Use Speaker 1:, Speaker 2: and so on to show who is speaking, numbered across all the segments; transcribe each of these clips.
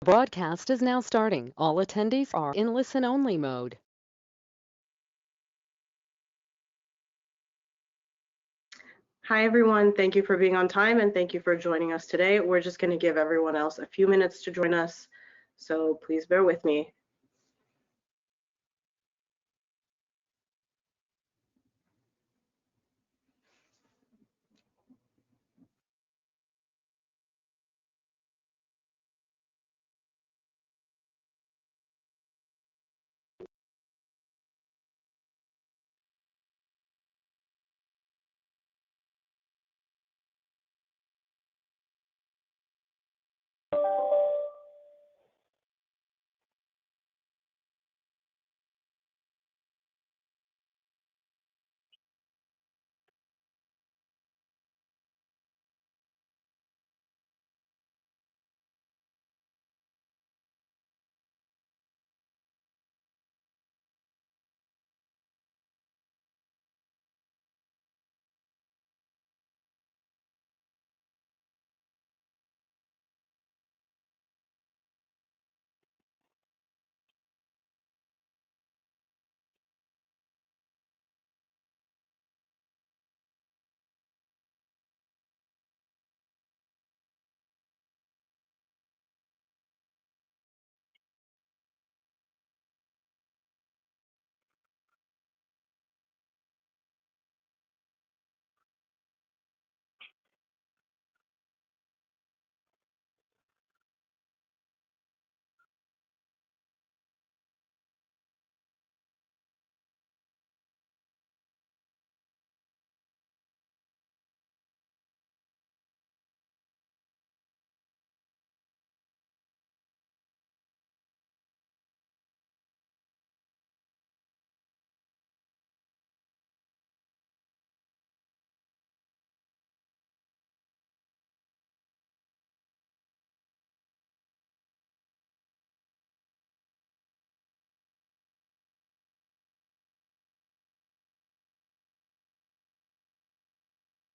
Speaker 1: Broadcast is now starting. All attendees are in listen-only mode.
Speaker 2: Hi, everyone. Thank you for being on time and thank you for joining us today. We're just going to give everyone else a few minutes to join us, so please bear with me.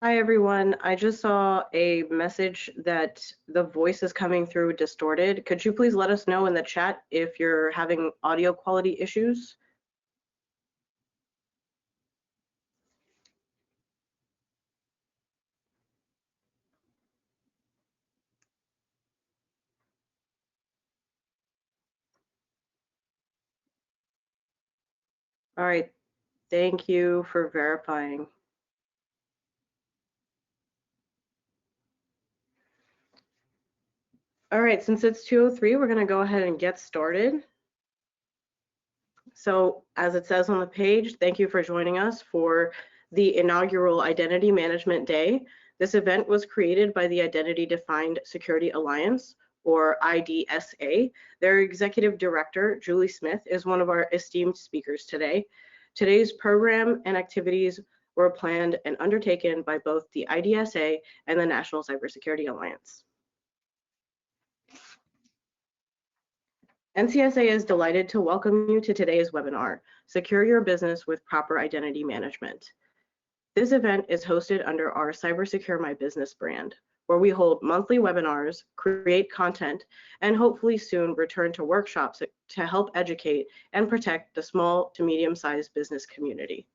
Speaker 2: Hi, everyone. I just saw a message that the voice is coming through distorted. Could you please let us know in the chat if you're having audio quality issues? All right. Thank you for verifying. All right, since it's 2:03, we're going to go ahead and get started. So as it says on the page, thank you for joining us for the inaugural Identity Management Day. This event was created by the Identity Defined Security Alliance, or IDSA. Their executive director, Julie Smith, is one of our esteemed speakers today. Today's program and activities were planned and undertaken by both the IDSA and the National Cybersecurity Alliance. NCSA is delighted to welcome you to today's webinar, Secure Your Business with Proper Identity Management. This event is hosted under our Cybersecure My Business brand, where we hold monthly webinars, create content, and hopefully soon return to workshops to help educate and protect the small to medium-sized business community.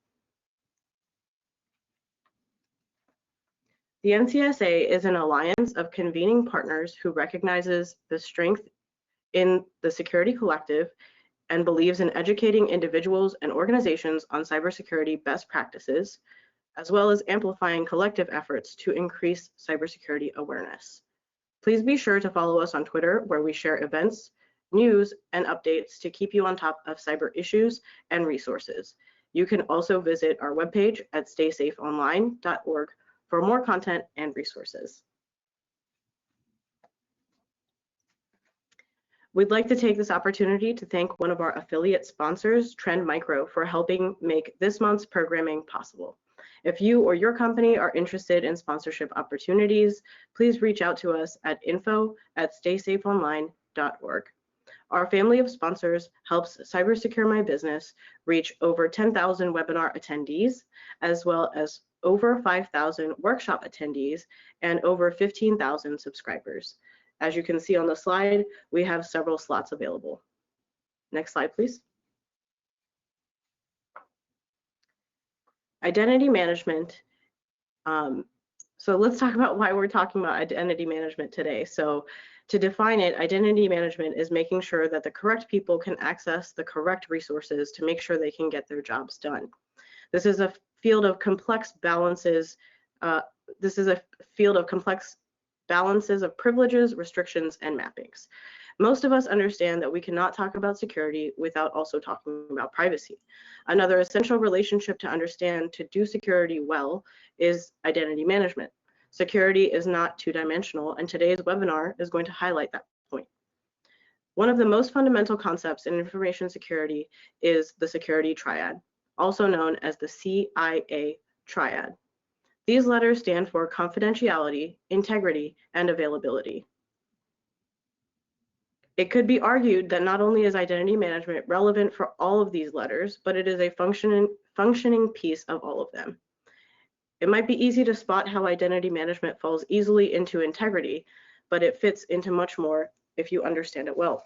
Speaker 2: The NCSA is an alliance of convening partners who recognizes the strength in the security collective and believes in educating individuals and organizations on cybersecurity best practices, as well as amplifying collective efforts to increase cybersecurity awareness. Please be sure to follow us on Twitter, where we share events, news, and updates to keep you on top of cyber issues and resources. You can also visit our webpage at StaySafeOnline.org for more content and resources. We'd like to take this opportunity to thank one of our affiliate sponsors, Trend Micro, for helping make this month's programming possible. If you or your company are interested in sponsorship opportunities, please reach out to us at info@StaySafeOnline.org. Our family of sponsors helps Cybersecure My Business reach over 10,000 webinar attendees, as well as over 5,000 workshop attendees and over 15,000 subscribers. As you can see on the slide, we have several slots available. Next slide, please. Identity management. So let's talk about why we're talking about identity management today. So to define it, identity management is making sure that the correct people can access the correct resources to make sure they can get their jobs done. This is a field of complex balances. Of privileges, restrictions, and mappings. Most of us understand that we cannot talk about security without also talking about privacy. Another essential relationship to understand to do security well is identity management. Security is not two-dimensional, and today's webinar is going to highlight that point. One of the most fundamental concepts in information security is the security triad, also known as the CIA Triad. These letters stand for confidentiality, integrity, and availability. It could be argued that not only is identity management relevant for all of these letters, but it is a functioning piece of all of them. It might be easy to spot how identity management falls easily into integrity, but it fits into much more if you understand it well.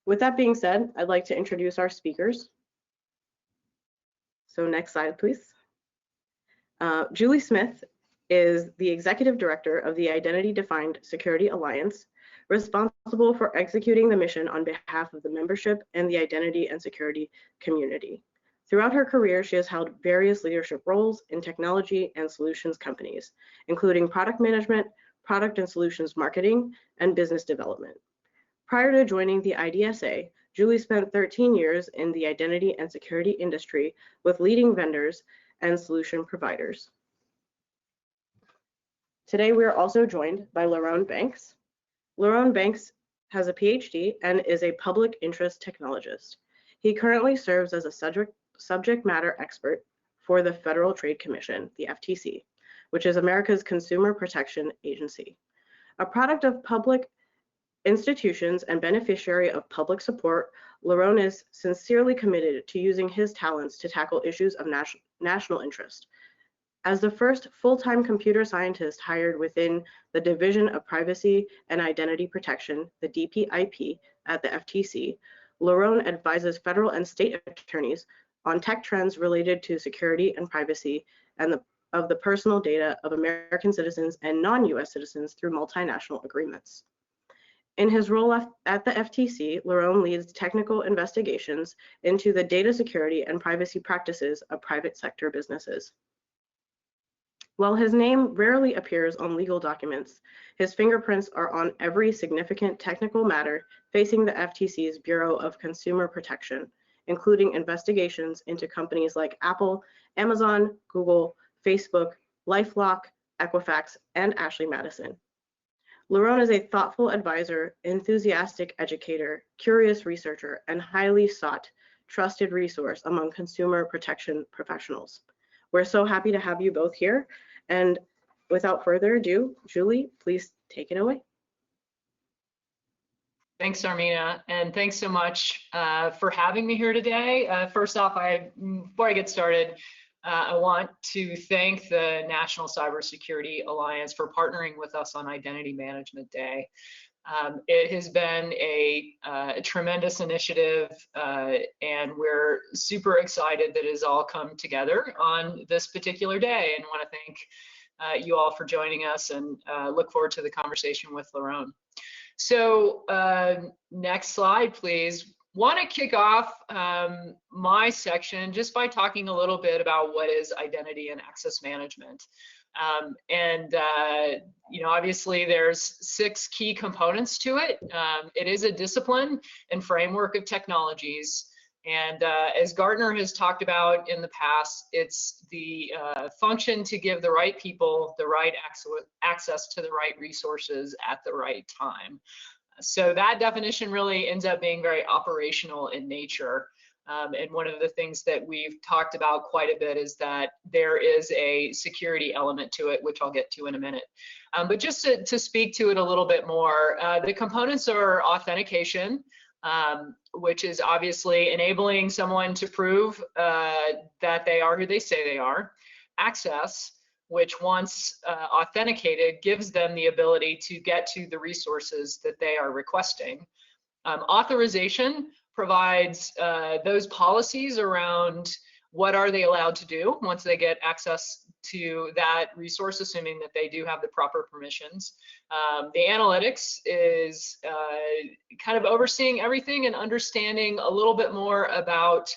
Speaker 2: With that being said, I'd like to introduce our speakers. So next slide, please. Julie Smith is the Executive Director of the Identity Defined Security Alliance, responsible for executing the mission on behalf of the membership and the identity and security community. Throughout her career, she has held various leadership roles in technology and solutions companies, including product management, product and solutions marketing, and business development. Prior to joining the IDSA, Julie spent 13 years in the identity and security industry with leading vendors and solution providers. Today, we are also joined by Larone Banks. Larone Banks has a PhD and is a public interest technologist. He currently serves as a subject matter expert for the Federal Trade Commission, the FTC, which is America's consumer protection agency. A product of public institutions and beneficiary of public support, Lerone is sincerely committed to using his talents to tackle issues of national interest. As the first full-time computer scientist hired within the Division of Privacy and Identity Protection, the DPIP, at the FTC, Lerone advises federal and state attorneys on tech trends related to security and privacy and of the personal data of American citizens and non-US citizens through multinational agreements. In his role at the FTC, Lerone leads technical investigations into the data security and privacy practices of private sector businesses. While his name rarely appears on legal documents, his fingerprints are on every significant technical matter facing the FTC's Bureau of Consumer Protection, including investigations into companies like Apple, Amazon, Google, Facebook, LifeLock, Equifax, and Ashley Madison. Lerone is a thoughtful advisor, enthusiastic educator, curious researcher, and highly sought, trusted resource among consumer protection professionals. We're so happy to have you both here. And without further ado, Julie, please take it away.
Speaker 3: Thanks, Zarmeena, and thanks so much for having me here today. First off, before I get started, I want to thank the National Cybersecurity Alliance for partnering with us on Identity Management Day. It has been a tremendous initiative, and we're super excited that it has all come together on this particular day, and want to thank you all for joining us, and look forward to the conversation with Lerone. So next slide, please. Want to kick off my section just by talking a little bit about what is identity and access management. You know, obviously there's 6 key components to it. It is a discipline and framework of technologies. And as Gartner has talked about in the past, it's the function to give the right people the right access to the right resources at the right time. So that definition really ends up being very operational in nature. And one of the things that we've talked about quite a bit is that there is a security element to it, which I'll get to in a minute. But just to speak to it a little bit more, the components are authentication, which is obviously enabling someone to prove that they are who they say they are. Access, which once authenticated gives them the ability to get to the resources that they are requesting. Authorization provides those policies around what are they allowed to do once they get access to that resource, assuming that they do have the proper permissions. The analytics is kind of overseeing everything and understanding a little bit more about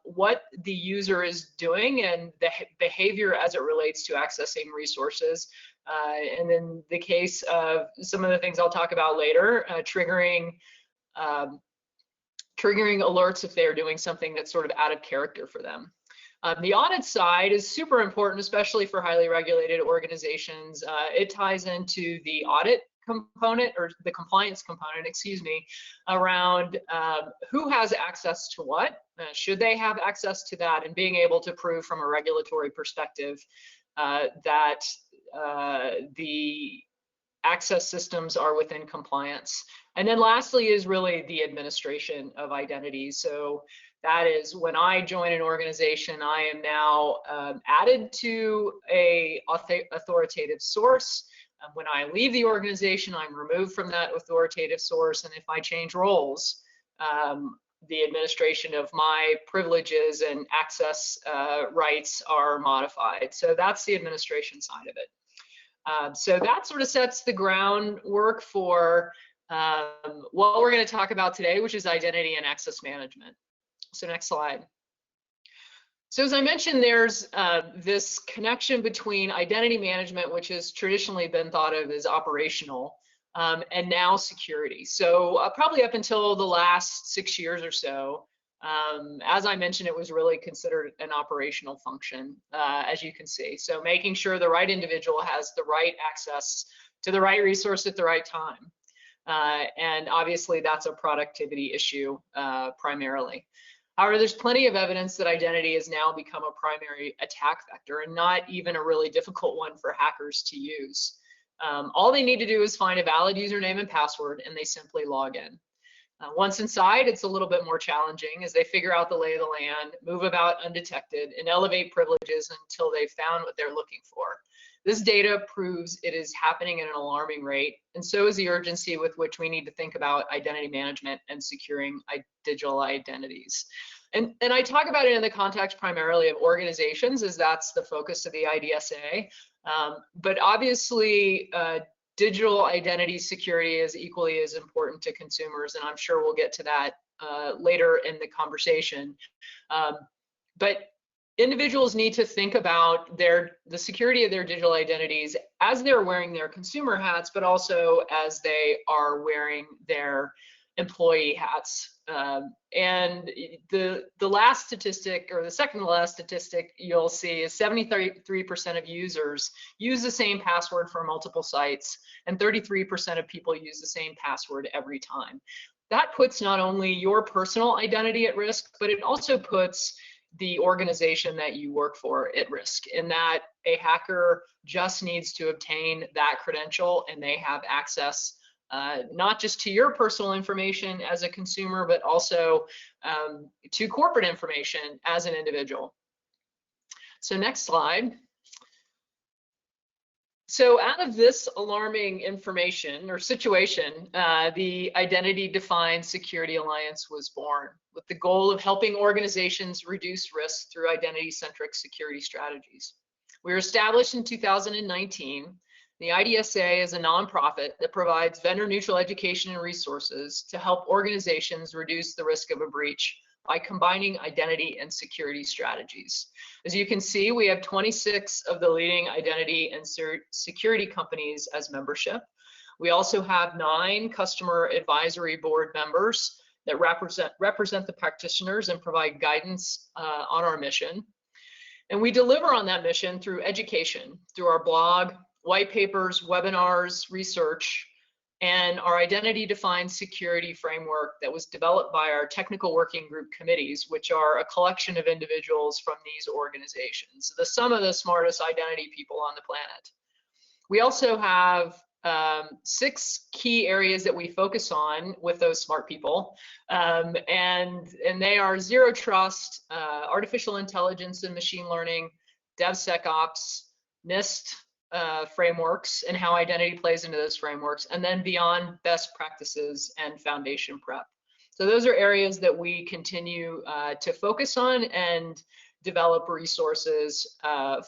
Speaker 3: what the user is doing and the behavior as it relates to accessing resources. And in the case of some of the things I'll talk about later, triggering alerts if they're doing something that's sort of out of character for them. The audit side is super important, especially for highly regulated organizations. It ties into the audit component, or the compliance component, excuse me, around who has access to what, should they have access to that, and being able to prove from a regulatory perspective that the access systems are within compliance. And then lastly is really the administration of identities. So that is when I join an organization, I am now added to a authoritative source. When I leave the organization, I'm removed from that authoritative source. And if I change roles, the administration of my privileges and access rights are modified. So that's the administration side of it. So that sort of sets the groundwork for what we're going to talk about today, which is identity and access management. So next slide. So as I mentioned, there's this connection between identity management, which has traditionally been thought of as operational, and now security. So probably up until the last 6 years or so, as I mentioned, it was really considered an operational function, as you can see. So making sure the right individual has the right access to the right resource at the right time. And obviously that's a productivity issue primarily. However, there's plenty of evidence that identity has now become a primary attack vector, and not even a really difficult one for hackers to use. All they need to do is find a valid username and password, and they simply log in. Once inside, it's a little bit more challenging as they figure out the lay of the land, move about undetected, and elevate privileges until they've found what they're looking for. This data proves it is happening at an alarming rate, and so is the urgency with which we need to think about identity management and securing digital identities. And I talk about it in the context primarily of organizations, as that's the focus of the IDSA. But obviously, digital identity security is equally as important to consumers, and I'm sure we'll get to that later in the conversation. But individuals need to think about the security of their digital identities as they're wearing their consumer hats, but also as they are wearing their employee hats. And the last statistic, or the second to last statistic you'll see, is 73% of users use the same password for multiple sites, and 33% of people use the same password every time. That puts not only your personal identity at risk, but it also puts the organization that you work for at risk, in that a hacker just needs to obtain that credential and they have access not just to your personal information as a consumer, but also to corporate information as an individual. So next slide. So out of this alarming information or situation, the Identity Defined Security Alliance was born with the goal of helping organizations reduce risk through identity-centric security strategies. We were established in 2019. The IDSA is a nonprofit that provides vendor-neutral education and resources to help organizations reduce the risk of a breach by combining identity and security strategies. As you can see, we have 26 of the leading identity and security companies as membership. We also have 9 customer advisory board members that represent the practitioners and provide guidance on our mission. And we deliver on that mission through education, through our blog, white papers, webinars, research, and our identity-defined security framework that was developed by our technical working group committees, which are a collection of individuals from these organizations, the sum of the smartest identity people on the planet. We also have 6 key areas that we focus on with those smart people, and they are zero trust, artificial intelligence and machine learning, DevSecOps, NIST frameworks and how identity plays into those frameworks, and then beyond best practices and foundation prep. So those are areas that we continue to focus on and develop resources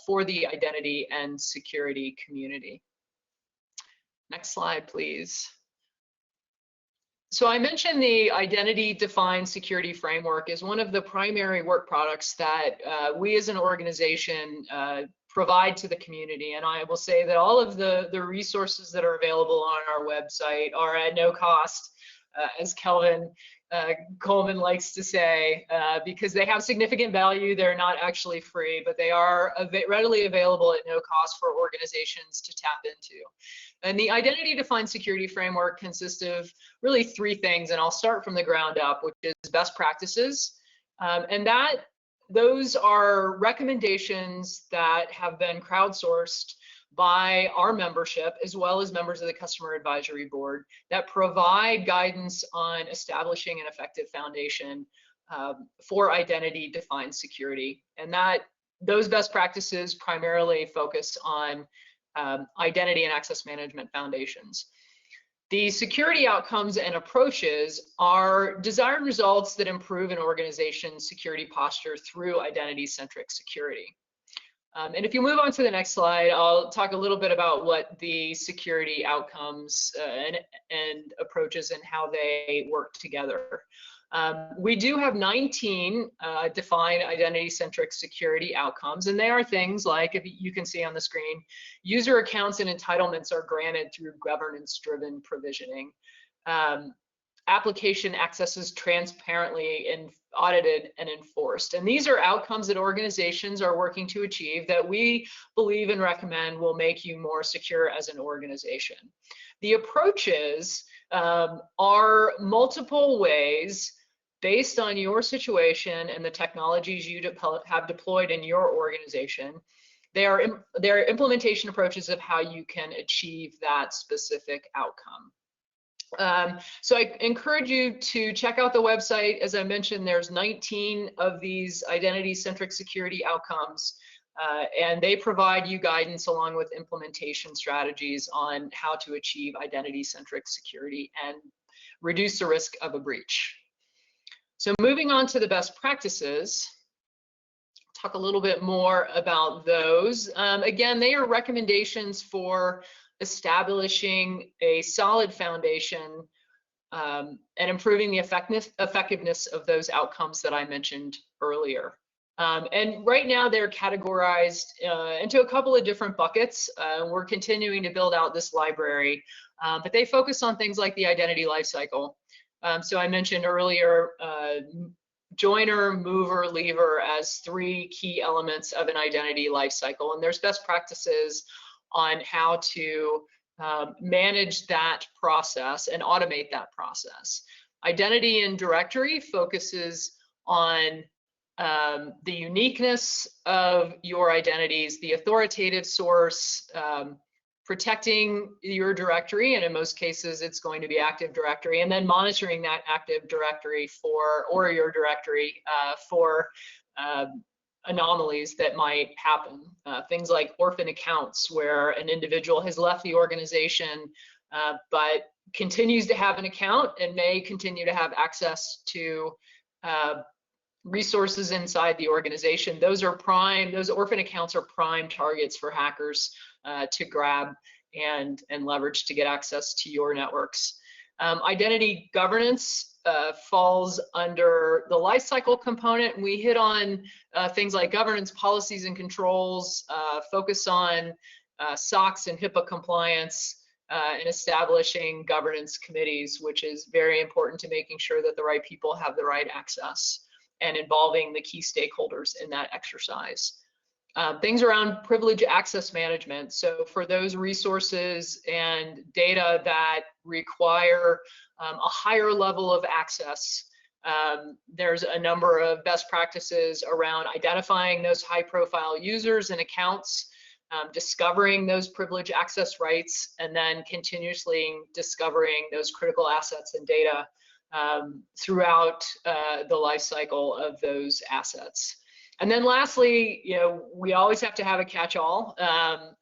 Speaker 3: for the identity and security community. Next slide, please. So I mentioned the identity-defined security framework is one of the primary work products that we as an organization provide to the community. And I will say that all of the resources that are available on our website are at no cost, as Kelvin Coleman likes to say, because they have significant value. They're not actually free, but they are readily available at no cost for organizations to tap into. And the identity-defined security framework consists of really three things, and I'll start from the ground up, which is best practices. And those are recommendations that have been crowdsourced by our membership, as well as members of the Customer Advisory Board, that provide guidance on establishing an effective foundation for identity-defined security. And those best practices primarily focus on identity and access management foundations. The security outcomes and approaches are desired results that improve an organization's security posture through identity-centric security. And if you move on to the next slide, I'll talk a little bit about what the security outcomes and approaches and how they work together. We do have 19 defined identity-centric security outcomes, and they are things like, if you can see on the screen, user accounts and entitlements are granted through governance-driven provisioning. Application access is transparently and audited and enforced. And these are outcomes that organizations are working to achieve that we believe and recommend will make you more secure as an organization. The approaches are multiple ways based on your situation and the technologies you have deployed in your organization. They are implementation approaches of how you can achieve that specific outcome. So I encourage you to check out the website. As I mentioned, there's 19 of these identity-centric security outcomes, and they provide you guidance along with implementation strategies on how to achieve identity-centric security and reduce the risk of a breach. So moving on to the best practices, talk a little bit more about those. Again, they are recommendations for establishing a solid foundation and improving the effectiveness of those outcomes that I mentioned earlier. And right now they're categorized into a couple of different buckets. We're continuing to build out this library, but they focus on things like the identity lifecycle. So I mentioned earlier, joiner, mover, leaver as three key elements of an identity lifecycle, and there's best practices on how to manage that process and automate that process. Identity and directory focuses on the uniqueness of your identities, the authoritative source, protecting your directory, and in most cases it's going to be Active Directory, and then monitoring that Active Directory or your directory for anomalies that might happen. Things like orphan accounts, where an individual has left the organization but continues to have an account and may continue to have access to resources inside the organization. Those orphan accounts are prime targets for hackers to grab and leverage to get access to your networks. Identity governance falls under the lifecycle component, and we hit on things like governance policies and controls, focus on SOX and HIPAA compliance, and establishing governance committees, which is very important to making sure that the right people have the right access and involving the key stakeholders in that exercise. Things around privilege access management. So for those resources and data that require a higher level of access, there's a number of best practices around identifying those high-profile users and accounts, discovering those privilege access rights, and then continuously discovering those critical assets and data throughout the life cycle of those assets. And then lastly, we always have to have a catch-all.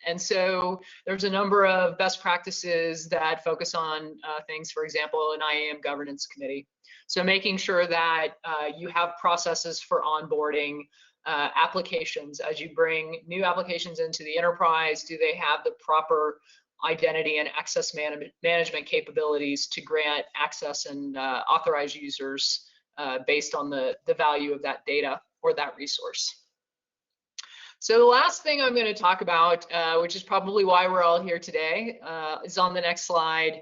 Speaker 3: And so there's a number of best practices that focus on things, for example, an IAM governance committee. So making sure that you have processes for onboarding applications. As you bring new applications into the enterprise, do they have the proper identity and access management capabilities to grant access and authorize users based on the value of that data or that resource. So the last thing I'm going to talk about, which is probably why we're all here today, is on the next slide,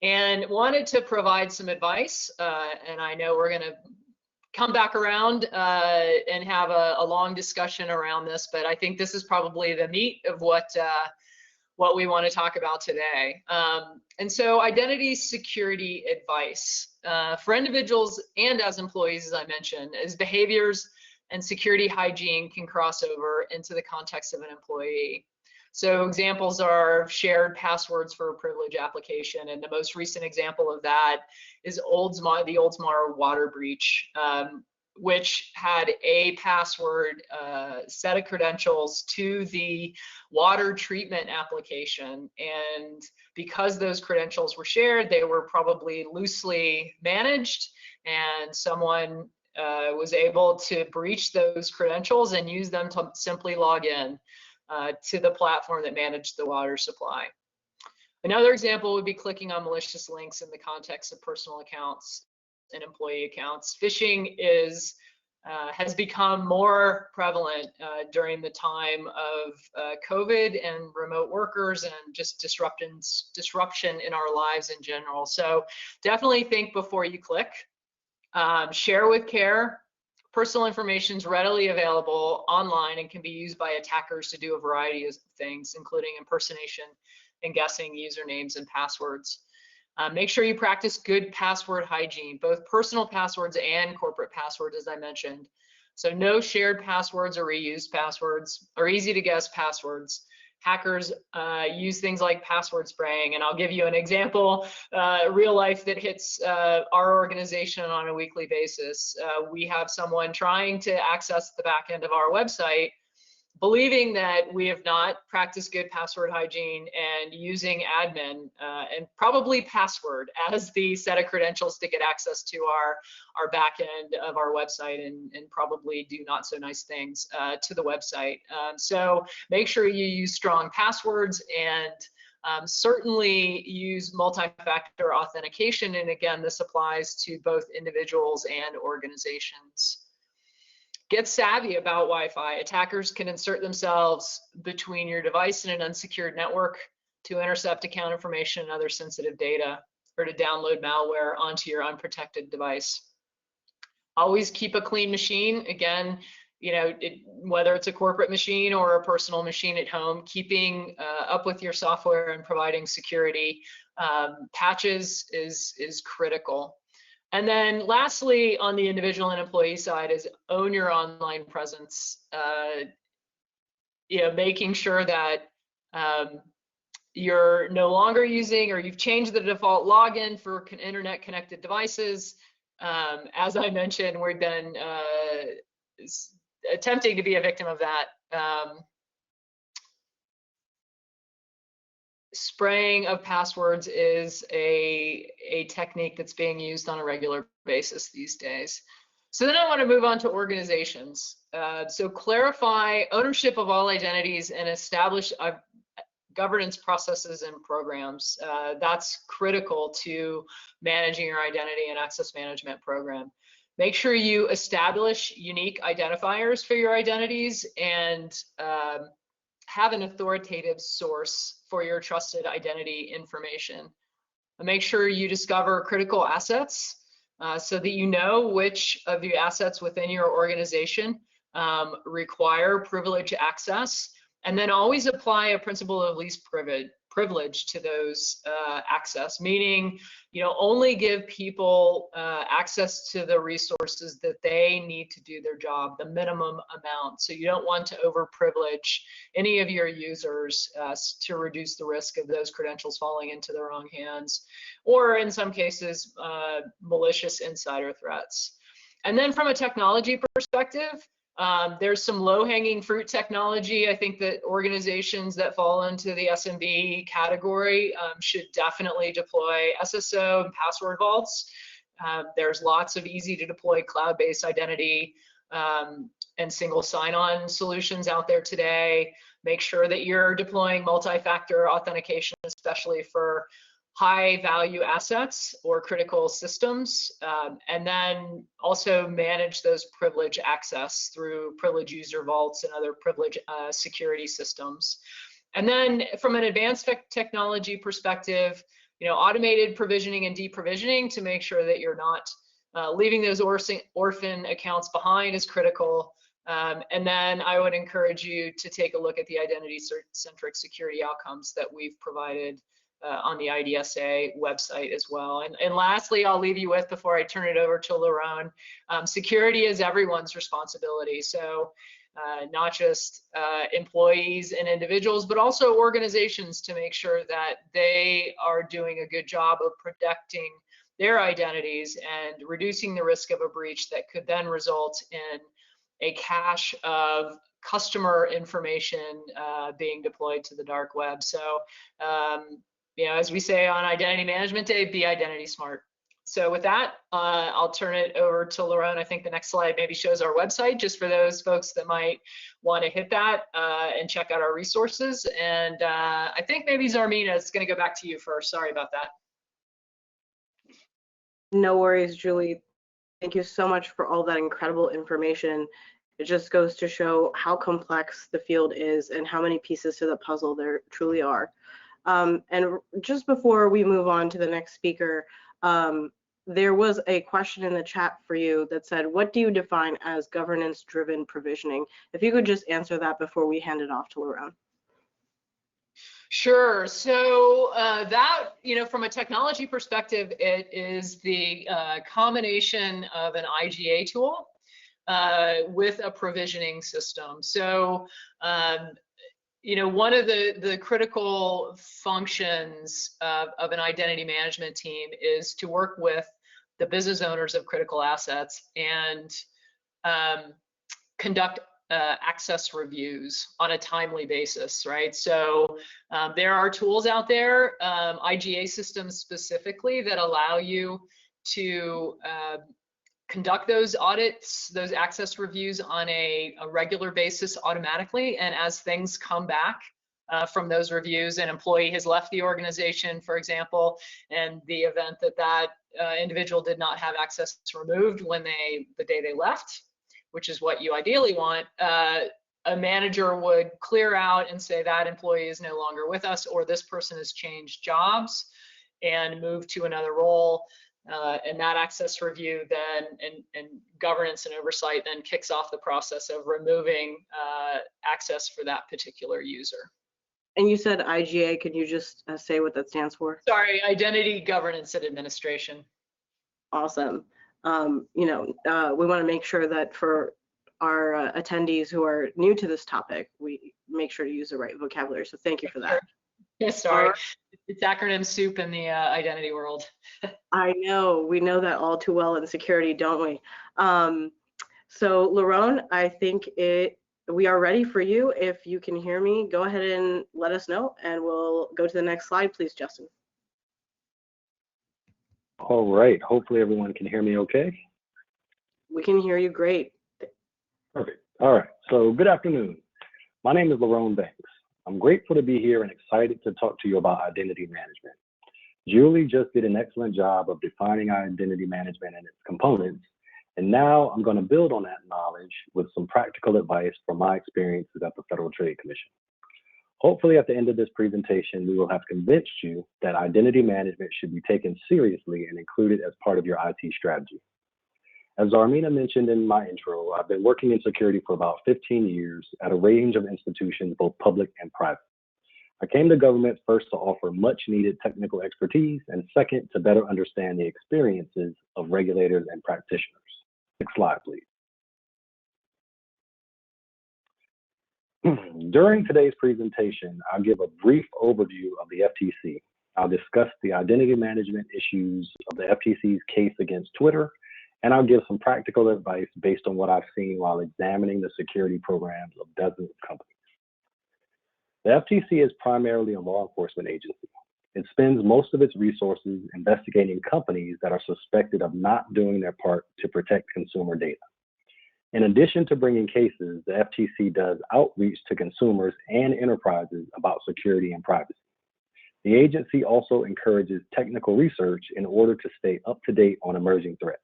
Speaker 3: and wanted to provide some advice. And I know we're going to come back around and have a long discussion around this, but I think this is probably the meat of what we want to talk about today. And so identity security advice for individuals and as employees, as I mentioned, as behaviors and security hygiene can cross over into the context of an employee. So examples are shared passwords for a privilege application, and the most recent example of that is the Oldsmar water breach, which had a password set of credentials to the water treatment application. And because those credentials were shared, they were probably loosely managed, and someone was able to breach those credentials and use them to simply log in to the platform that managed the water supply. Another example would be clicking on malicious links in the context of personal accounts and employee accounts. Phishing has become more prevalent during the time of COVID and remote workers and just disruption in our lives in general. So definitely think before you click. Share with care. Personal information is readily available online and can be used by attackers to do a variety of things, including impersonation and guessing usernames and passwords. Make sure you practice good password hygiene, both personal passwords and corporate passwords, as I mentioned. So no shared passwords or reused passwords or easy to guess passwords. Hackers use things like password spraying, and I'll give you an example, real life that hits our organization on a weekly basis. We have someone trying to access the back end of our website, believing that we have not practiced good password hygiene and using admin and probably password as the set of credentials to get access to our back end of our website and probably do not so nice things to the website. So make sure you use strong passwords and certainly use multi-factor authentication. And again, this applies to both individuals and organizations. Get savvy about Wi-Fi. Attackers can insert themselves between your device and an unsecured network to intercept account information and other sensitive data, or to download malware onto your unprotected device. Always keep a clean machine. Again, whether it's a corporate machine or a personal machine at home, keeping up with your software and providing security patches is critical. And then lastly, on the individual and employee side is own your online presence. Making sure that you're no longer using, or you've changed the default login for internet connected devices. As I mentioned, we've been attempting to be a victim of that. Spraying of passwords is a technique that's being used on a regular basis these days. So then I want to move on to organizations. So clarify ownership of all identities and establish governance processes and programs. That's critical to managing your identity and access management program. Make sure you establish unique identifiers for your identities and have an authoritative source for your trusted identity information. Make sure you discover critical assets so that you know which of the assets within your organization require privilege access, and then always apply a principle of least privilege to those access, meaning only give people access to the resources that they need to do their job, the minimum amount. So you don't want to overprivilege any of your users to reduce the risk of those credentials falling into the wrong hands, or in some cases, malicious insider threats. And then from a technology perspective, There's some low-hanging fruit technology. I think that organizations that fall into the SMB category should definitely deploy SSO and password vaults. There's lots of easy-to-deploy cloud-based identity and single sign-on solutions out there today. Make sure that you're deploying multi-factor authentication, especially for high value assets or critical systems, and then also manage those privilege access through privilege user vaults and other privilege security systems. And then from an advanced technology perspective, automated provisioning and deprovisioning to make sure that you're not leaving those orphan accounts behind is critical. And then I would encourage you to take a look at the identity-centric security outcomes that we've provided on the IDSA website as well. And lastly, I'll leave you with, before I turn it over to Lerone, security is everyone's responsibility. So not just employees and individuals, but also organizations, to make sure that they are doing a good job of protecting their identities and reducing the risk of a breach that could then result in a cache of customer information being deployed to the dark web. So as we say on Identity Management Day, be identity smart. So with that, I'll turn it over to Lerone. I think the next slide maybe shows our website, just for those folks that might want to hit that and check out our resources. And I think maybe Zarmeena, it's going to go back to you first. Sorry about that.
Speaker 2: No worries, Julie. Thank you so much for all that incredible information. It just goes to show how complex the field is and how many pieces to the puzzle there truly are. And just before we move on to the next speaker, there was a question in the chat for you that said, what do you define as governance-driven provisioning? If you could just answer that before we hand it off to Lerone.
Speaker 3: Sure. So that, from a technology perspective, it is the combination of an IGA tool with a provisioning system. So one of the critical functions of an identity management team is to work with the business owners of critical assets and conduct access reviews on a timely basis, right? So there are tools out there, IGA systems specifically, that allow you to conduct those audits, those access reviews on a regular basis automatically. And as things come back from those reviews, an employee has left the organization, for example, and the event that individual did not have access removed the day they left, which is what you ideally want, a manager would clear out and say that employee is no longer with us, or this person has changed jobs and moved to another role. And that access review then and governance and oversight then kicks off the process of removing access for that particular user.
Speaker 2: And you said IGA, can you just say what that stands for?
Speaker 3: Sorry, Identity Governance and Administration.
Speaker 2: Awesome. We want to make sure that for our attendees who are new to this topic, we make sure to use the right vocabulary. So thank you for that.
Speaker 3: Yeah, sorry, it's acronym soup in the identity world.
Speaker 2: I know, we know that all too well in security, don't we? So Lerone, I think we are ready for you. If you can hear me, go ahead and let us know, and we'll go to the next slide, please, Justin.
Speaker 4: All right, hopefully everyone can hear me okay.
Speaker 2: We can hear you great.
Speaker 4: Perfect. All right, so good afternoon. My name is Larone Banks. I'm grateful to be here and excited to talk to you about identity management. Julie just did an excellent job of defining identity management and its components, and now I'm going to build on that knowledge with some practical advice from my experiences at the Federal Trade Commission. Hopefully at the end of this presentation, we will have convinced you that identity management should be taken seriously and included as part of your IT strategy. As Zarmeena mentioned in my intro, I've been working in security for about 15 years at a range of institutions, both public and private. I came to government first to offer much needed technical expertise, and second, to better understand the experiences of regulators and practitioners. Next slide, please. During today's presentation, I'll give a brief overview of the FTC. I'll discuss the identity management issues of the FTC's case against Twitter and I'll give some practical advice based on what I've seen while examining the security programs of dozens of companies. The FTC is primarily a law enforcement agency. It spends most of its resources investigating companies that are suspected of not doing their part to protect consumer data. In addition to bringing cases, the FTC does outreach to consumers and enterprises about security and privacy. The agency also encourages technical research in order to stay up to date on emerging threats.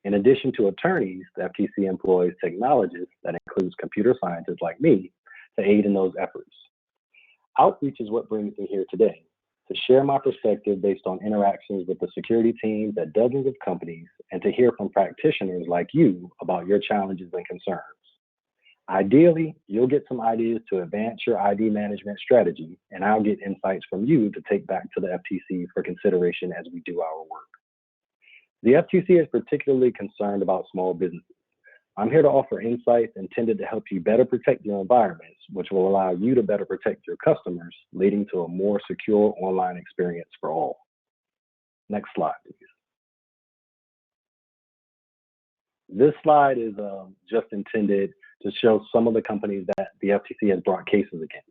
Speaker 4: In addition to attorneys, the FTC employs technologists, that includes computer scientists like me, to aid in those efforts. Outreach is what brings me here today, to share my perspective based on interactions with the security teams at dozens of companies and to hear from practitioners like you about your challenges and concerns. Ideally, you'll get some ideas to advance your ID management strategy, and I'll get insights from you to take back to the FTC for consideration as we do our work. The FTC is particularly concerned about small businesses. I'm here to offer insights intended to help you better protect your environments, which will allow you to better protect your customers, leading to a more secure online experience for all. Next slide, please. This slide is just intended to show some of the companies that the FTC has brought cases against.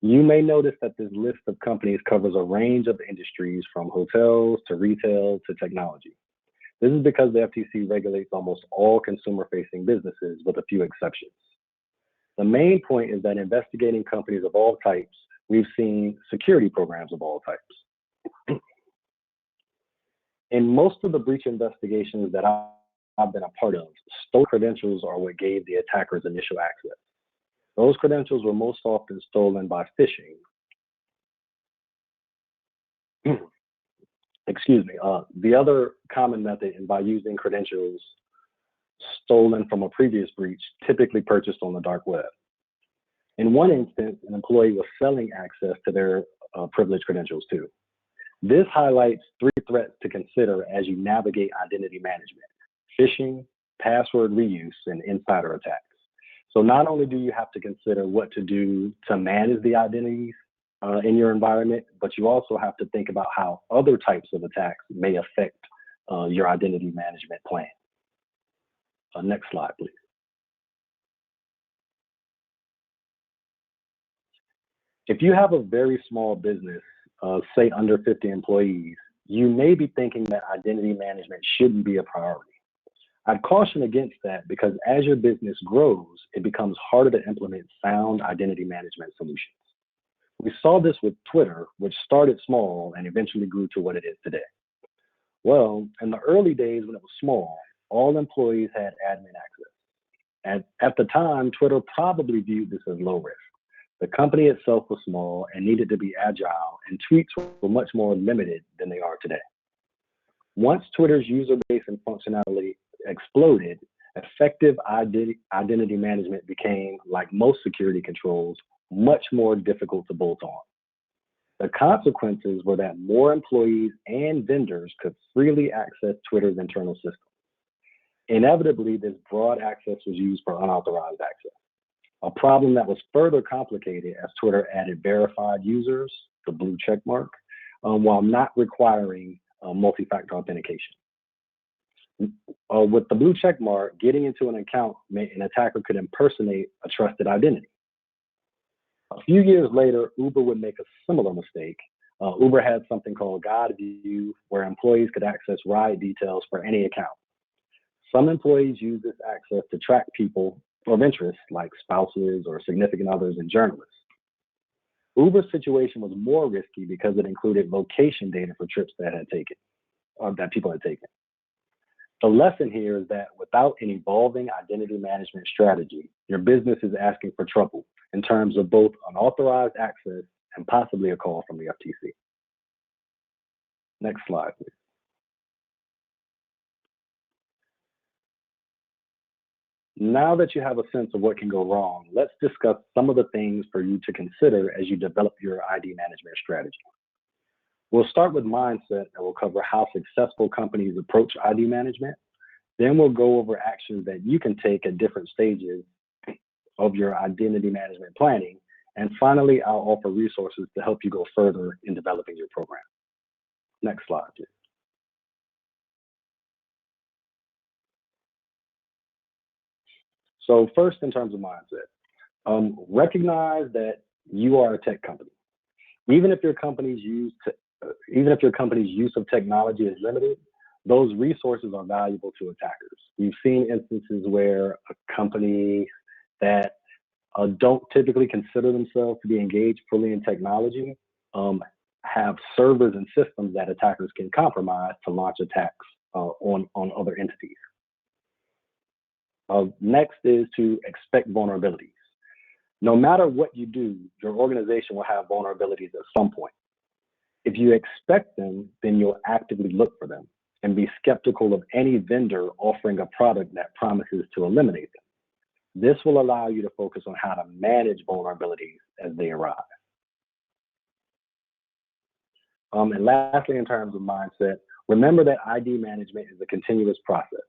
Speaker 4: You may notice that this list of companies covers a range of industries from hotels to retail to technology. This is because the FTC regulates almost all consumer-facing businesses with a few exceptions. The main point is that investigating companies of all types, we've seen security programs of all types. In most of the breach investigations that I've been a part of, stolen credentials are what gave the attackers initial access. Those credentials were most often stolen by phishing. Excuse me. The other common method is by using credentials stolen from a previous breach, typically purchased on the dark web. In one instance, an employee was selling access to their privileged credentials too. This highlights 3 threats to consider as you navigate identity management: phishing, password reuse, and insider attacks. So not only do you have to consider what to do to manage the identities in your environment, but you also have to think about how other types of attacks may affect your identity management plan. Next slide, please. If you have a very small business, say under 50 employees, you may be thinking that identity management shouldn't be a priority. I'd caution against that because as your business grows, it becomes harder to implement sound identity management solutions. We saw this with Twitter, which started small and eventually grew to what it is today. Well, in the early days when it was small, all employees had admin access. At the time, Twitter probably viewed this as low risk. The company itself was small and needed to be agile, and tweets were much more limited than they are today. Once Twitter's user base and functionality exploded, effective identity management became, like most security controls, much more difficult to bolt on. The consequences were that more employees and vendors could freely access Twitter's internal system. Inevitably, this broad access was used for unauthorized access, a problem that was further complicated as Twitter added verified users, the blue check mark, while not requiring multi-factor authentication. With the blue check mark, getting into an account meant an attacker could impersonate a trusted identity. A few years later, Uber would make a similar mistake. Uber had something called God View, where employees could access ride details for any account. Some employees use this access to track people of interest, like spouses or significant others and journalists. Uber's situation was more risky because it included location data for trips that people had taken. The lesson here is that without an evolving identity management strategy, your business is asking for trouble in terms of both unauthorized access and possibly a call from the FTC. Next slide, please. Now that you have a sense of what can go wrong, let's discuss some of the things for you to consider as you develop your ID management strategy. We'll start with mindset, and we'll cover how successful companies approach ID management. Then we'll go over actions that you can take at different stages of your identity management planning. And finally, I'll offer resources to help you go further in developing your program. Next slide, please. So first, in terms of mindset, recognize that you are a tech company. Even if your company's use of technology is limited, those resources are valuable to attackers. We've seen instances where a company that don't typically consider themselves to be engaged fully in technology have servers and systems that attackers can compromise to launch attacks on other entities. Next is to expect vulnerabilities. No matter what you do, your organization will have vulnerabilities at some point. If you expect them, then you'll actively look for them and be skeptical of any vendor offering a product that promises to eliminate them. This will allow you to focus on how to manage vulnerabilities as they arise. And lastly, in terms of mindset, remember that ID management is a continuous process.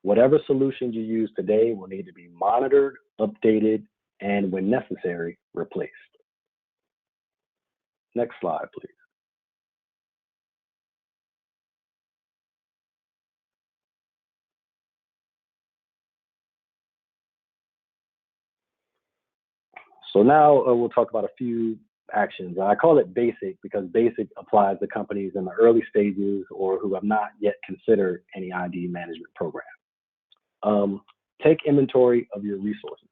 Speaker 4: Whatever solutions you use today will need to be monitored, updated, and when necessary, replaced. Next slide, please. So now we'll talk about a few actions. I call it basic because basic applies to companies in the early stages or who have not yet considered any ID management program. Take inventory of your resources.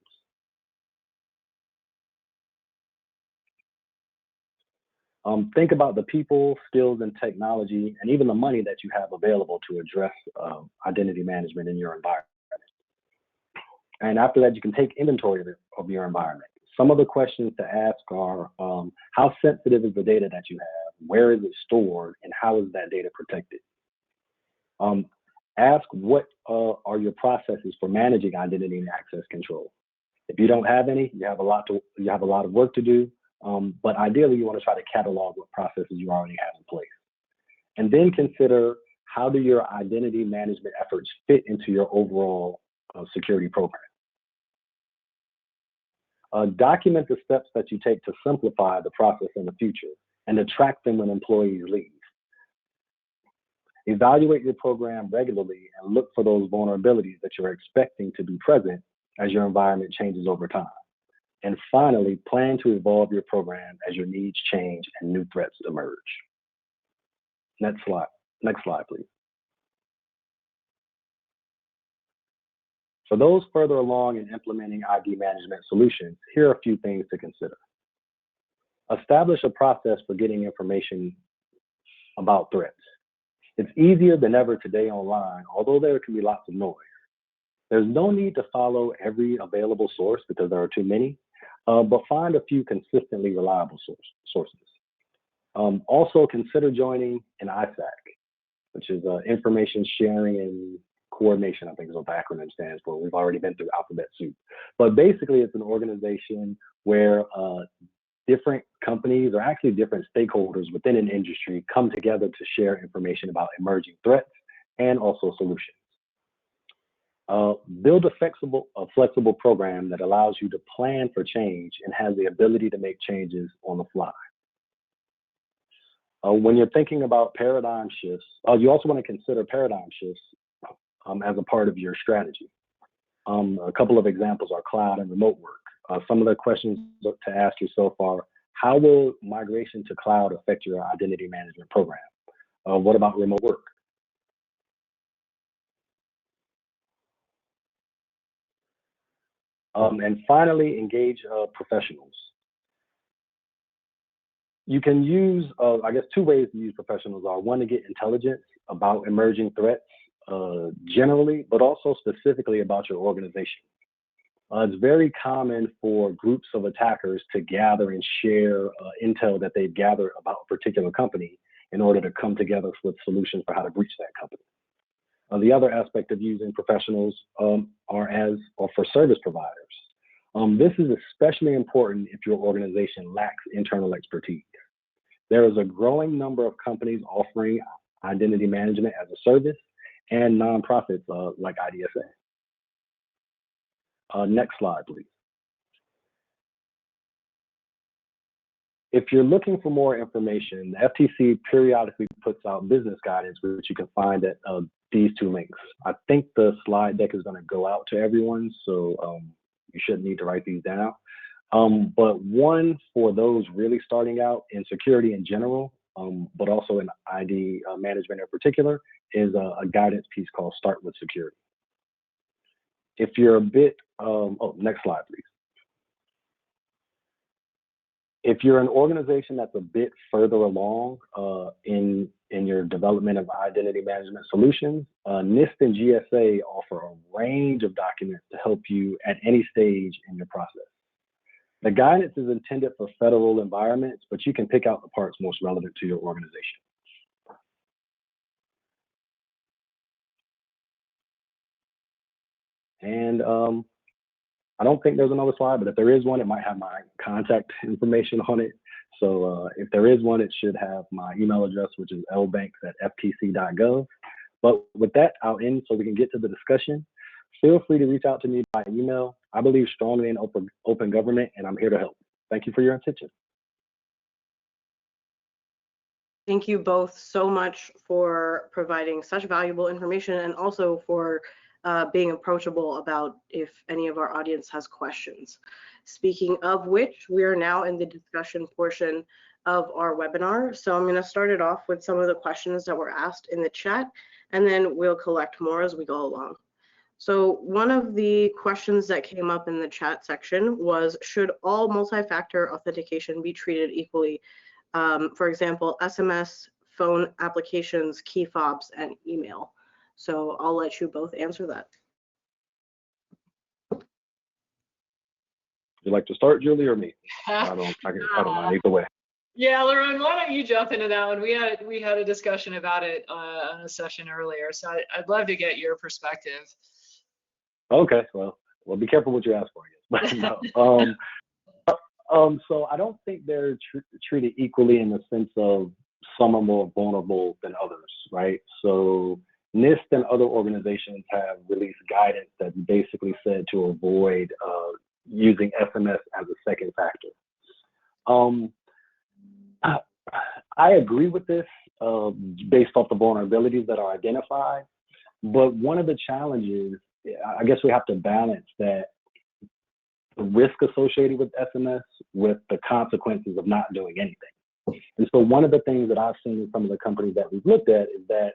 Speaker 4: Think about the people, skills, and technology, and even the money that you have available to address identity management in your environment. And after that, you can take inventory of your environment. Some of the questions to ask are, how sensitive is the data that you have? Where is it stored? And how is that data protected? Ask what are your processes for managing identity and access control. If you don't have any, you have a lot of work to do. But ideally, you want to try to catalog what processes you already have in place. And then consider, how do your identity management efforts fit into your overall security program? Document the steps that you take to simplify the process in the future and to track them when employees leave. Evaluate your program regularly and look for those vulnerabilities that you're expecting to be present as your environment changes over time. And finally, plan to evolve your program as your needs change and new threats emerge. Next slide, please. For those further along in implementing ID management solutions, here are a few things to consider. Establish a process for getting information about threats. It's easier than ever today online, although there can be lots of noise. There's no need to follow every available source because there are too many, but find a few consistently reliable sources. Also, consider joining an ISAC, which is Information Sharing and Coordination, I think is what the acronym stands for. We've already been through alphabet soup. But basically, it's an organization where different companies, or actually different stakeholders within an industry, come together to share information about emerging threats and also solutions. Build a flexible program that allows you to plan for change and has the ability to make changes on the fly. When you're thinking about paradigm shifts, you also want to consider paradigm shifts as a part of your strategy. A couple of examples are cloud and remote work. Some of the questions to ask yourself are, how will migration to cloud affect your identity management program? What about remote work? And finally, engage professionals. You can use, I guess, two ways to use professionals are, one, to get intelligence about emerging threats generally, but also specifically about your organization. It's very common for groups of attackers to gather and share intel that they've gathered about a particular company in order to come together with solutions for how to breach that company. The other aspect of using professionals are for service providers. This is especially important if your organization lacks internal expertise. There is a growing number of companies offering identity management as a service and nonprofits like IDSA. Next slide, please. if you're looking for more information, the FTC periodically puts out business guidance, which you can find at these two links. I think the slide deck is going to go out to everyone, so you shouldn't need to write these down. But one for those really starting out in security in general, but also in ID management in particular, is a guidance piece called Start with Security. If you're a bit, next slide, please. If you're an organization that's a bit further along in your development of identity management solutions, NIST and GSA offer a range of documents to help you at any stage in your process. The guidance is intended for federal environments, but you can pick out the parts most relevant to your organization. And I don't think there's another slide, but if there is one, it might have my contact information on it. So if there is one, it should have my email address, which is lbanks@ftc.gov. But with that, I'll end so we can get to the discussion. Feel free to reach out to me by email. I believe strongly in open government, and I'm here to help. Thank you for your attention.
Speaker 2: Thank you both so much for providing such valuable information, and also for being approachable about if any of our audience has questions. Speaking of which, we are now in the discussion portion of our webinar. So I'm going to start it off with some of the questions that were asked in the chat, and then we'll collect more as we go along. So one of the questions that came up in the chat section was, should all multi-factor authentication be treated equally? For example, SMS, phone applications, key fobs, and email. So I'll let you both answer that.
Speaker 4: Would you like to start, Julie, or me? I don't mind either way.
Speaker 3: Yeah, Lerone, why don't you jump into that one? We had a discussion about it on a session earlier, so I'd love to get your perspective. Okay,
Speaker 4: well, be careful what you ask for, I guess. But no. So I don't think they're treated equally in the sense of some are more vulnerable than others, right? So NIST and other organizations have released guidance that basically said to avoid using SMS as a second factor. I agree with this based off the vulnerabilities that are identified, but one of the challenges, I guess we have to balance that the risk associated with SMS with the consequences of not doing anything. And so one of the things that I've seen in some of the companies that we've looked at is that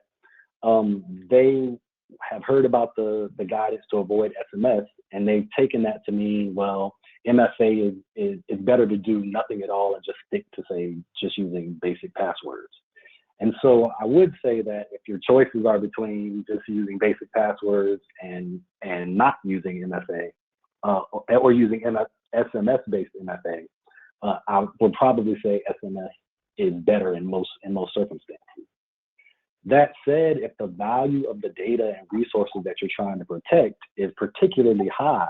Speaker 4: they have heard about the guidance to avoid SMS, and they've taken that to mean, well, MFA is better to do nothing at all and just stick to, say, just using basic passwords. And so I would say that if your choices are between just using basic passwords and not using MFA, or using SMS-based MFA, I would probably say SMS is better in most circumstances. That said, if the value of the data and resources that you're trying to protect is particularly high,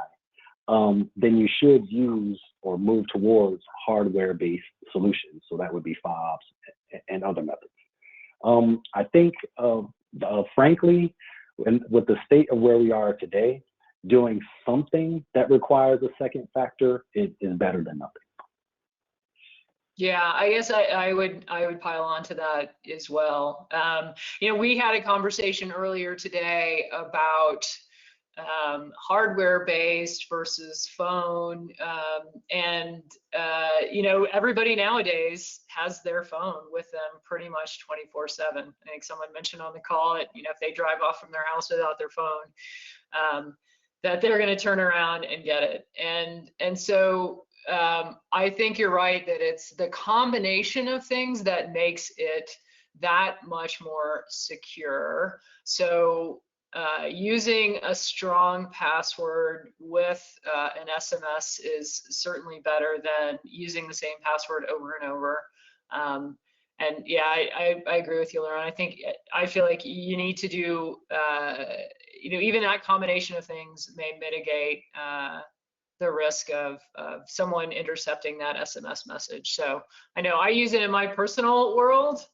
Speaker 4: then you should use or move towards hardware-based solutions. So that would be fobs and other methods. I think, frankly, with the state of where we are today, doing something that requires a second factor is better than nothing.
Speaker 3: Yeah, I guess I would pile on to that as well. We had a conversation earlier today about hardware-based versus phone, and everybody nowadays has their phone with them pretty much 24/7. I think someone mentioned on the call that if they drive off from their house without their phone, that they're going to turn around and get it. And so I think you're right that it's the combination of things that makes it that much more secure. So using a strong password with an SMS is certainly better than using the same password over and over. And yeah, I agree with you, Lerone. I feel like you need to do, even that combination of things may mitigate the risk of someone intercepting that SMS message. So I know I use it in my personal world,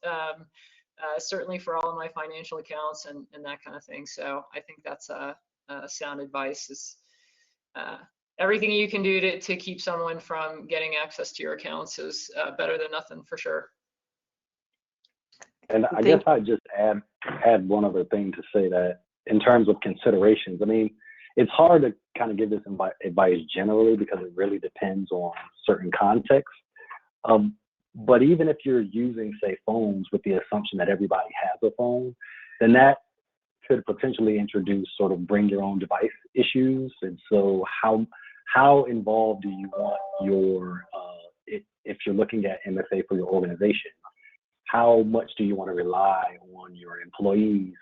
Speaker 3: certainly for all of my financial accounts and that kind of thing. So I think that's sound advice. everything you can do to keep someone from getting access to your accounts is better than nothing for sure.
Speaker 4: And I guess I'd just add one other thing to say that in terms of considerations, I mean, it's hard to kind of give this advice generally because it really depends on certain contexts. But even if you're using, say, phones with the assumption that everybody has a phone, then that could potentially introduce sort of bring your own device issues. And so how involved do you want your, if you're looking at MFA for your organization, how much do you want to rely on your employees'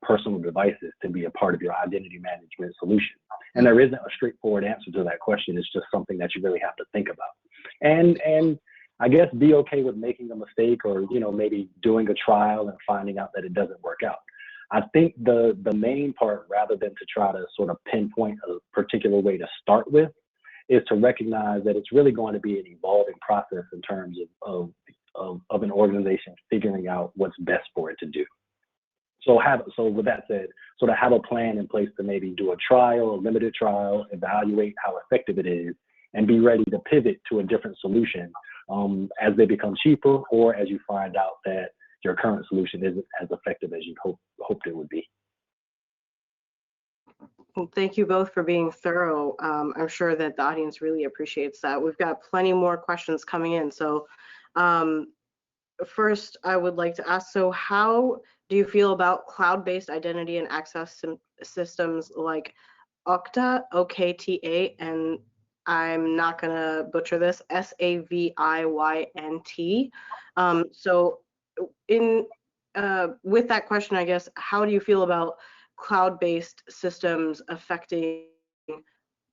Speaker 4: personal devices to be a part of your identity management solution? And there isn't a straightforward answer to that question. It's just something that you really have to think about. And I guess be okay with making a mistake, or, you know, maybe doing a trial and finding out that it doesn't work out. I think the main part, rather than to try to sort of pinpoint a particular way to start with, is to recognize that it's really going to be an evolving process in terms of an organization figuring out what's best for it to do. So with that said, sort of have a plan in place to maybe do a trial, a limited trial, evaluate how effective it is, and be ready to pivot to a different solution as they become cheaper, or as you find out that your current solution isn't as effective as you hoped it would be.
Speaker 2: Well, thank you both for being thorough. I'm sure that the audience really appreciates that. We've got plenty more questions coming in. So first, I would like to ask, so how do you feel about cloud-based identity and access systems like Okta, OKTA, and I'm not going to butcher this, SAVIYNT? So with that question, I guess, how do you feel about cloud-based systems affecting,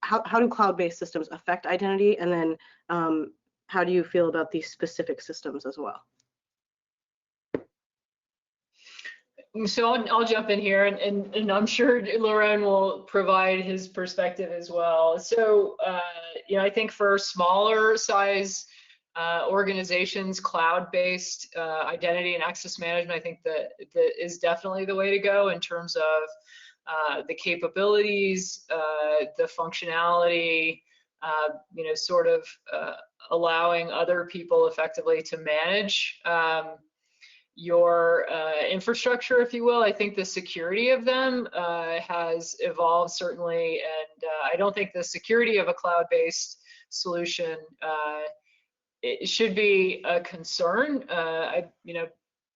Speaker 2: how do cloud-based systems affect identity? And then how do you feel about these specific systems as well?
Speaker 3: So I'll jump in here, and I'm sure Lerone will provide his perspective as well. So, you know, I think for smaller size organizations, cloud-based identity and access management, I think that is definitely the way to go in terms of the capabilities, the functionality, you know, sort of allowing other people effectively to manage your infrastructure, if you will. I think the security of them has evolved certainly, and I don't think the security of a cloud-based solution it should be a concern. You know,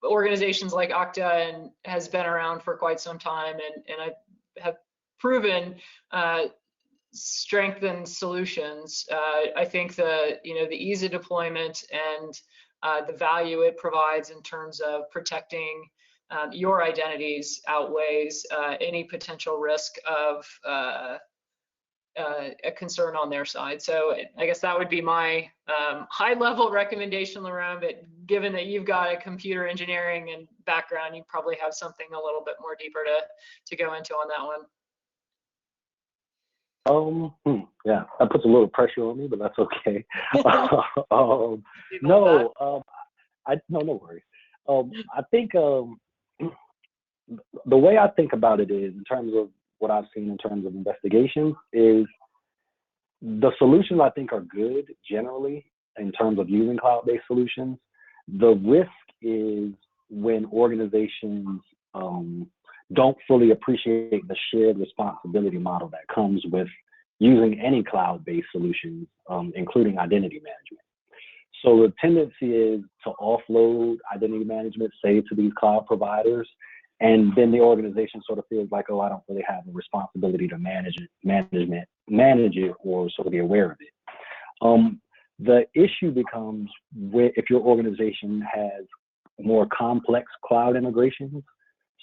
Speaker 3: organizations like Okta and has been around for quite some time, and I have proven strengthened solutions. I think the ease of deployment and the value it provides in terms of protecting your identities outweighs any potential risk of a concern on their side. So I guess that would be my high-level recommendation, Lerone, but given that you've got a computer engineering and background, you probably have something a little bit more deeper to go into on that one.
Speaker 4: Yeah, that puts a little pressure on me, but that's okay. No worries. I think the way I think about it is, in terms of what I've seen in terms of investigations, is the solutions I think are good generally in terms of using cloud-based solutions. The risk is when organizations don't fully appreciate the shared responsibility model that comes with using any cloud-based solutions, including identity management. So the tendency is to offload identity management, say, to these cloud providers, and then the organization sort of feels like, oh, I don't really have a responsibility to manage it, or sort of be aware of it. The issue becomes if your organization has more complex cloud integrations.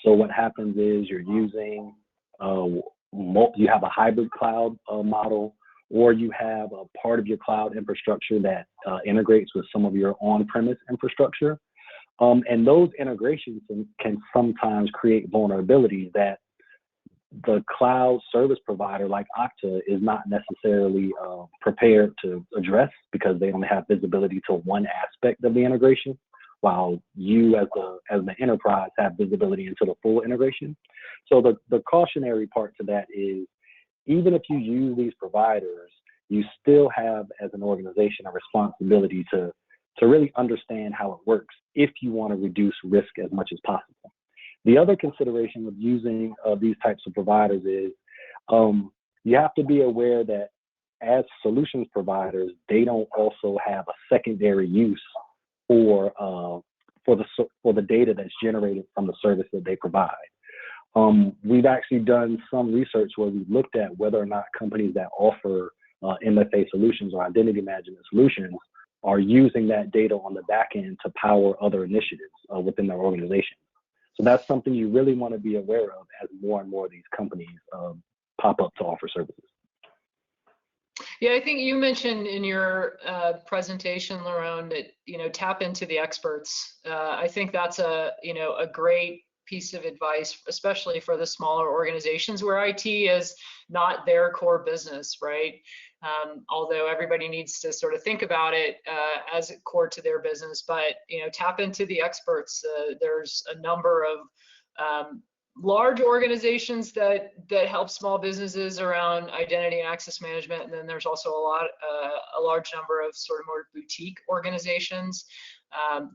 Speaker 4: So what happens is you're using, you have a hybrid cloud model, or you have a part of your cloud infrastructure that integrates with some of your on-premise infrastructure. And those integrations can sometimes create vulnerabilities that the cloud service provider like Okta is not necessarily prepared to address, because they only have visibility to one aspect of the integration, while you as the enterprise have visibility into the full integration. So the cautionary part to that is, even if you use these providers, you still have, as an organization, a responsibility to really understand how it works if you want to reduce risk as much as possible. The other consideration with using these types of providers is you have to be aware that as solutions providers, they don't also have a secondary use for the data that's generated from the service that they provide. We've actually done some research where we've looked at whether or not companies that offer MFA solutions or identity management solutions are using that data on the back end to power other initiatives within their organization. So that's something you really want to be aware of as more and more of these companies pop up to offer services.
Speaker 3: Yeah, I think you mentioned in your presentation, Lerone, that tap into the experts. I think that's a great piece of advice, especially for the smaller organizations where IT is not their core business, right? Although everybody needs to sort of think about it as core to their business, but tap into the experts. There's a number of large organizations that help small businesses around identity and access management, and then there's also a large number of sort of more boutique organizations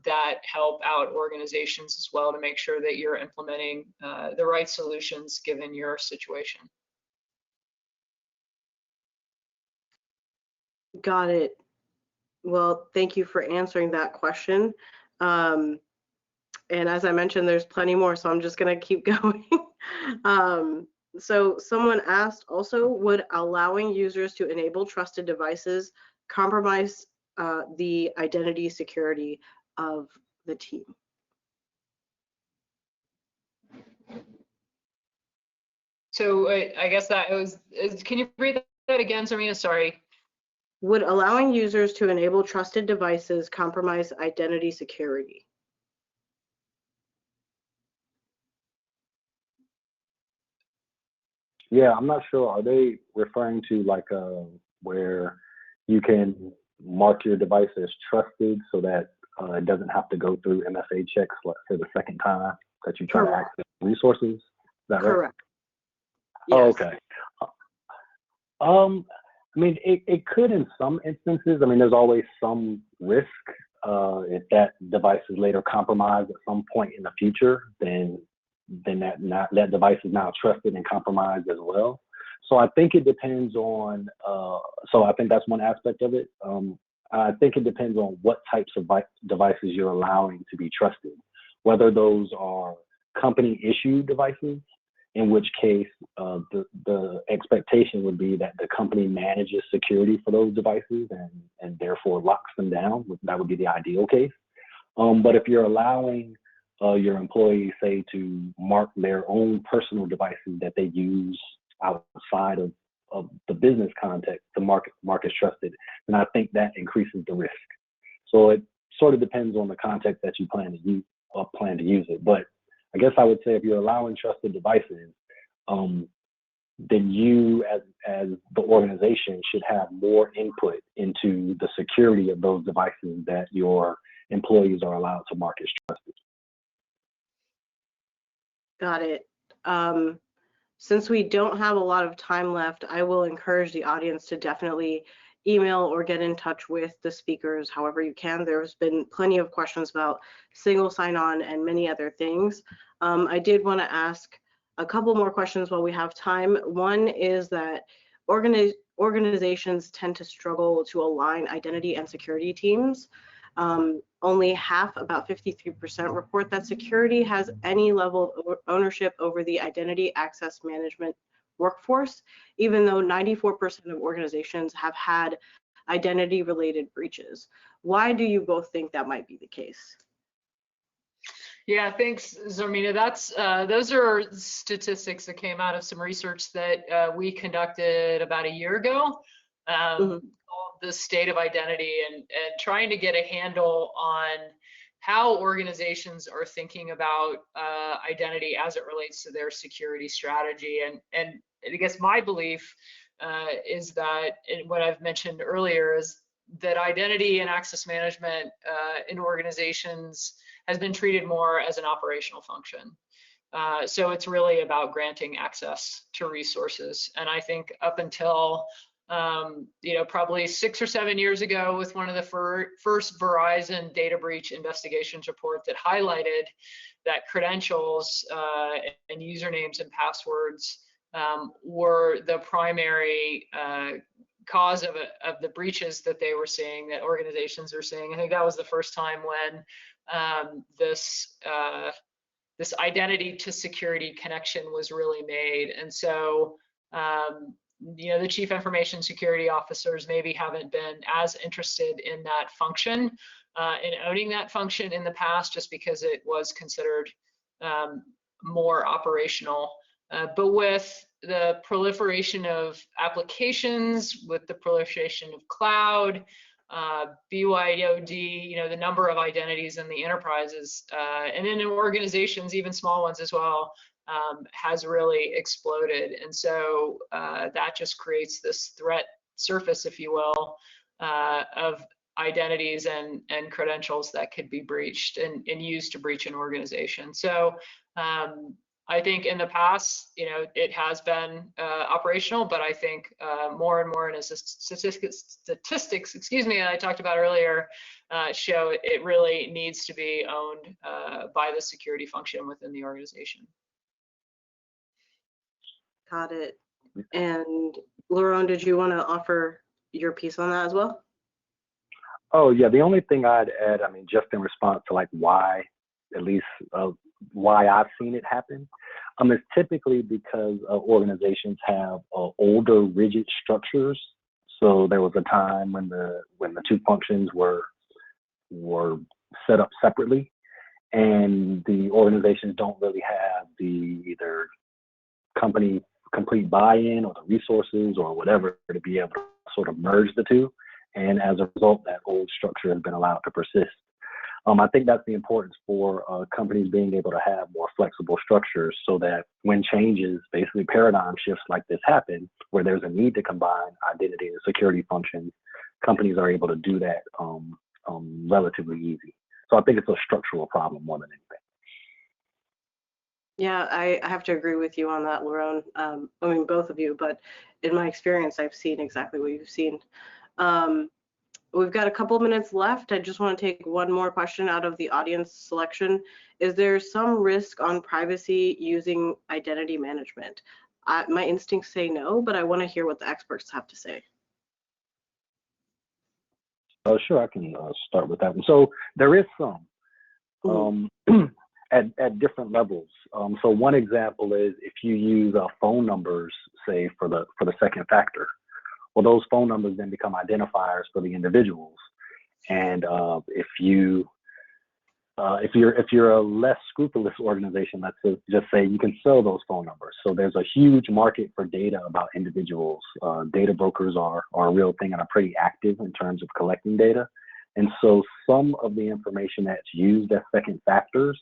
Speaker 3: that help out organizations as well to make sure that you're implementing the right solutions given your situation.
Speaker 2: Got it. Well, thank you for answering that question. And as I mentioned, there's plenty more, so I'm just going to keep going. So someone asked also, would allowing users to enable trusted devices compromise the identity security of the team?
Speaker 3: So I guess that was, can you read that again, Zarmeena? Sorry.
Speaker 2: Would allowing users to enable trusted devices compromise identity security?
Speaker 4: Yeah, I'm not sure. Are they referring to like where you can mark your device as trusted so that it doesn't have to go through MFA checks for the second time that you try to access resources? Is that right?
Speaker 2: Correct.
Speaker 4: Oh,
Speaker 2: Yes.
Speaker 4: okay. I mean, it could in some instances. I mean, there's always some risk if that device is later compromised at some point in the future, then that device is now trusted and compromised as well. So I think it depends on, so I think that's one aspect of it. I think it depends on what types of devices you're allowing to be trusted, whether those are company issued devices, in which case the expectation would be that the company manages security for those devices and therefore locks them down. That would be the ideal case. But if you're allowing your employees, say, to mark their own personal devices that they use outside of the business context to mark as trusted, then I think that increases the risk. So it sort of depends on the context that you plan to use it. But I guess I would say if you're allowing trusted devices, then you as the organization should have more input into the security of those devices that your employees are allowed to mark as trusted.
Speaker 2: Got it. Since we don't have a lot of time left, I will encourage the audience to definitely email or get in touch with the speakers however you can. There's been plenty of questions about single sign-on and many other things. I did want to ask a couple more questions while we have time. One is that organizations tend to struggle to align identity and security teams. Only half, about 53%, report that security has any level of ownership over the identity access management workforce, even though 94% of organizations have had identity-related breaches. Why do you both think that might be the case?
Speaker 3: Yeah, thanks, Zarmeena. Those are statistics that came out of some research that we conducted about a year ago. The state of identity and trying to get a handle on how organizations are thinking about identity as it relates to their security strategy. And I guess my belief is that, and what I've mentioned earlier, is that identity and access management in organizations has been treated more as an operational function. So it's really about granting access to resources. And I think up until probably 6 or 7 years ago with one of the first Verizon data breach investigations report that highlighted that credentials and usernames and passwords were the primary cause of the breaches that they were seeing, that organizations are seeing. I think that was the first time when this identity to security connection was really made. And so, the chief information security officers maybe haven't been as interested in that function, in owning that function in the past, just because it was considered more operational. But with the proliferation of applications, with the proliferation of cloud, BYOD, the number of identities in the enterprises, and then in organizations, even small ones as well, has really exploded. And so that just creates this threat surface, if you will, of identities and credentials that could be breached and used to breach an organization. So I think in the past, it has been operational, but I think more and more, and as the statistics, that I talked about earlier, show it really needs to be owned by the security function within the organization.
Speaker 2: Got it. And Lerone, did you want to offer your piece on that as well?
Speaker 4: Oh yeah, the only thing I'd add, just in response to why, at least why I've seen it happen, is typically because organizations have older rigid structures. So there was a time when the two functions were set up separately, and the organizations don't really have the either company complete buy-in or the resources or whatever to be able to sort of merge the two. And as a result, that old structure has been allowed to persist. I think that's the importance for companies being able to have more flexible structures, so that when changes, basically paradigm shifts like this happen, where there's a need to combine identity and security functions, companies are able to do that relatively easy. So I think it's a structural problem more than anything.
Speaker 2: Yeah, I have to agree with you on that, Lerone. Both of you, but in my experience, I've seen exactly what you've seen. We've got a couple minutes left. I just want to take one more question out of the audience selection. Is there some risk on privacy using identity management? My instincts say no, but I want to hear what the experts have to say.
Speaker 4: Sure, I can start with that one. So there is some at different levels. So one example is if you use phone numbers, say for the second factor. Well, those phone numbers then become identifiers for the individuals. And if you're a less scrupulous organization, let's just say, you can sell those phone numbers. So there's a huge market for data about individuals. Data brokers are a real thing and are pretty active in terms of collecting data. And so some of the information that's used as second factors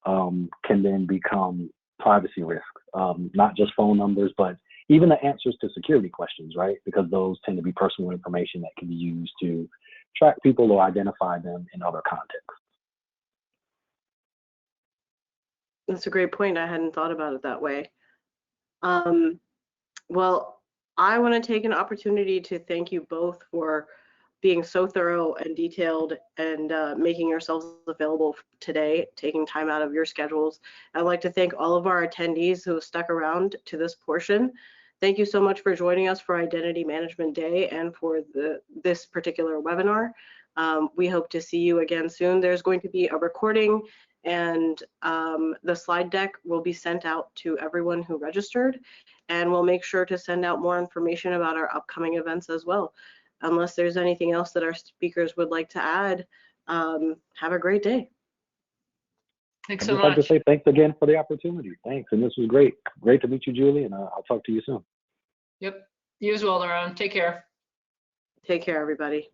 Speaker 4: can then become privacy risks, not just phone numbers, but even the answers to security questions, right? Because those tend to be personal information that can be used to track people or identify them in other contexts.
Speaker 2: That's a great point. I hadn't thought about it that way. Well, I want to take an opportunity to thank you both for being so thorough and detailed and making yourselves available today, taking time out of your schedules. I'd like to thank all of our attendees who have stuck around to this portion. Thank you so much for joining us for Identity Management Day and for this particular webinar. We hope to see you again soon. There's going to be a recording, and the slide deck will be sent out to everyone who registered, and we'll make sure to send out more information about our upcoming events as well. Unless there's anything else that our speakers would like to add, have a great day.
Speaker 3: Thanks so much.
Speaker 4: I'd like to say thanks again for the opportunity. Thanks, and this was great. Great to meet you, Julie, and I'll talk to you soon.
Speaker 3: Yep, you as well, Lerone. Take care.
Speaker 2: Take care, everybody.